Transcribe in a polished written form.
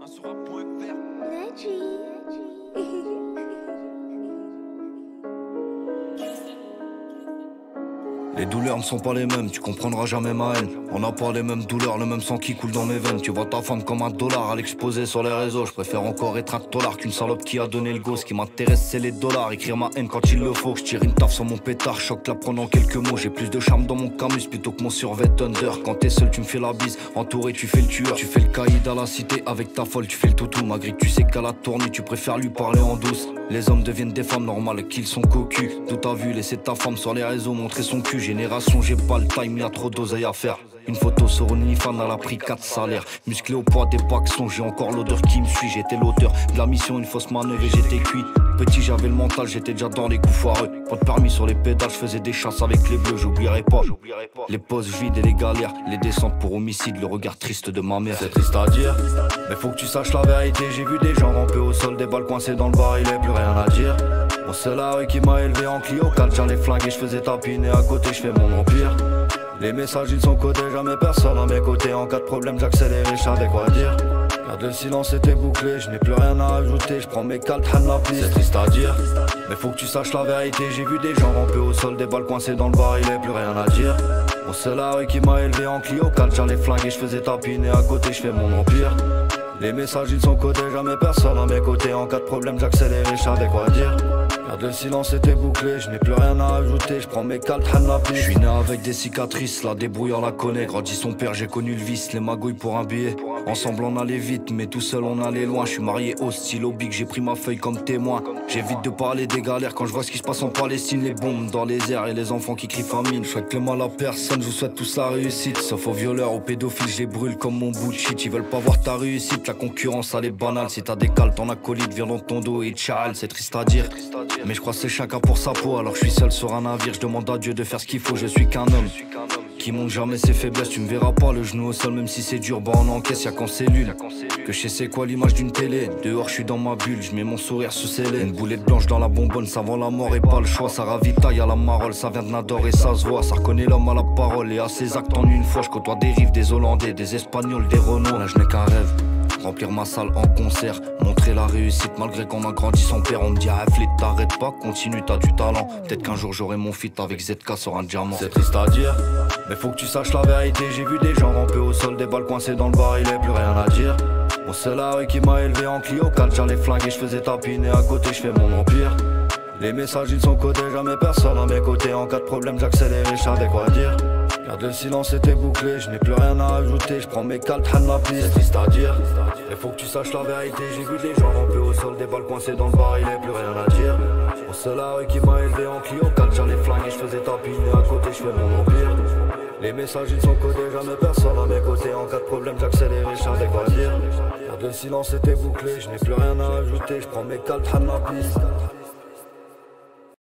sur un point vert. Les douleurs ne sont pas les mêmes, tu comprendras jamais ma haine. On n'a pas les mêmes douleurs, le même sang qui coule dans mes veines. Tu vois ta femme comme un dollar à l'exposer sur les réseaux. Je préfère encore être un dollar qu'une salope qui a donné le go. Ce qui m'intéresse c'est les dollars, écrire ma haine quand il le faut. Je tire une taf sur mon pétard, choc la prendre en quelques mots. J'ai plus de charme dans mon camus plutôt que mon survêt Thunder. Quand t'es seul tu me fais la bise, entouré tu fais le tueur. Tu fais le caïd à la cité avec ta folle, tu fais le toutou. Malgré que tu sais qu'à la tournée tu préfères lui parler en douce. Les hommes deviennent des femmes normales qu'ils sont cocus. D'où t'as vu laisser ta femme sur les réseaux montrer son cul. Génération j'ai pas le time, y'a trop d'oseille à faire. Une photo sur une fan, elle a pris 4 salaires. Musclé au poids des paxons, j'ai encore l'odeur qui me suit. J'étais l'auteur de la mission, une fausse manœuvre et j'étais cuit. Petit j'avais le mental, j'étais déjà dans les coups foireux. Pas de permis sur les pédales, je faisais des chasses avec les bleus. J'oublierai pas les pauses vides et les galères. Les descentes pour homicide, le regard triste de ma mère. C'est triste à dire, mais faut que tu saches la vérité. J'ai vu des gens ramper au sol, des balles coincées dans le bar, il est plus rien à dire. Bon c'est la rue qui m'a élevé en Clio 4, j'allais flinguer, je faisais tapiner à côté, je fais mon empire. Les messages ils sont codés, jamais personne à mes côtés. En cas de problème j'accélérais, je savais quoi dire. Garde le silence était bouclé, je n'ai plus rien à ajouter. Je prends mes caltes, la piste. C'est triste à dire, mais faut que tu saches la vérité. J'ai vu des gens ramper au sol, des balles coincées dans le bar, il est plus rien à dire. Bon c'est la rue qui m'a élevé en Clio 4, j'allais flinguer, je faisais tapiner à côté, je fais mon empire. Les messages ils sont codés, jamais personne à mes côtés. En cas de problème j'accélérais, je savais quoi dire. Garde le silence était bouclé, je n'ai plus rien à ajouter. Je prends mes caltes, la piste. Je suis né avec des cicatrices, la débrouille on la connaît. Grandi son père, j'ai connu le vice, les magouilles pour un billet. Ensemble on allait vite, mais tout seul on allait loin. Je suis marié au stylo big, j'ai pris ma feuille comme témoin. J'évite de parler des galères quand je vois ce qui se passe en Palestine. Les bombes dans les airs et les enfants qui crient famine. Je souhaite le mal à personne, je vous souhaite tous la réussite. Sauf aux violeurs, aux pédophiles, je les brûle comme mon bout de shit. Ils veulent pas voir ta réussite, la concurrence elle est banale. Si t'as des cales, ton acolyte vient dans ton dos et tchal. C'est triste à dire, mais je crois que c'est chacun pour sa peau. Alors je suis seul sur un navire, je demande à Dieu de faire ce qu'il faut. Je suis qu'un homme qui montre jamais ses faiblesses. Tu me verras pas le genou au sol même si c'est dur. Bah on encaisse, y'a qu'en cellule que je sais c'est quoi l'image d'une télé. Dehors je suis dans ma bulle, je mets mon sourire sous scellé. Une boulette blanche dans la bonbonne, ça vend la mort et pas le choix. Ça ravitaille à la marole, ça vient de Nador et ça se voit. Ça reconnaît l'homme à la parole et à ses actes en une fois. Je côtoie des rives, des Hollandais, des Espagnols, des Renault. Là je n'ai qu'un rêve, remplir ma salle en concert, montrer la réussite malgré qu'on a grandi sans père. On me dit Flit, t'arrêtes pas, continue, t'as du talent. Peut-être qu'un jour j'aurai mon feat avec ZK sur un diamant. C'est triste à dire, mais faut que tu saches la vérité. J'ai vu des gens ramper au sol, des balles coincées dans le bar, il est plus rien à dire. Bon c'est la rue qui m'a élevé en Clio 4, j'allais flinguer, je faisais tapiner à côté, je fais mon empire. Les messages ils sont codés, jamais personne à mes côtés. En cas de problème j'accélérais, je savais quoi dire. Garde le silence était bouclé, je n'ai plus rien à ajouter. Je prends mes caltes, la piste. C'est triste à dire, mais faut que tu saches la vérité. J'ai vu des gens ramper au sol, des balles coincées dans le bar, il est plus rien à dire. Bon c'est la rue qui m'a élevé en Clio 4, j'allais flinguer, je faisais tapiner à côté, je fais mon empire. Les messages ils sont codés, jamais personne à mes côtés. En cas de problème j'accélérais, je savais quoi dire. Garde le silence était bouclé, je n'ai plus rien à ajouter. Je prends mes caltes, la piste.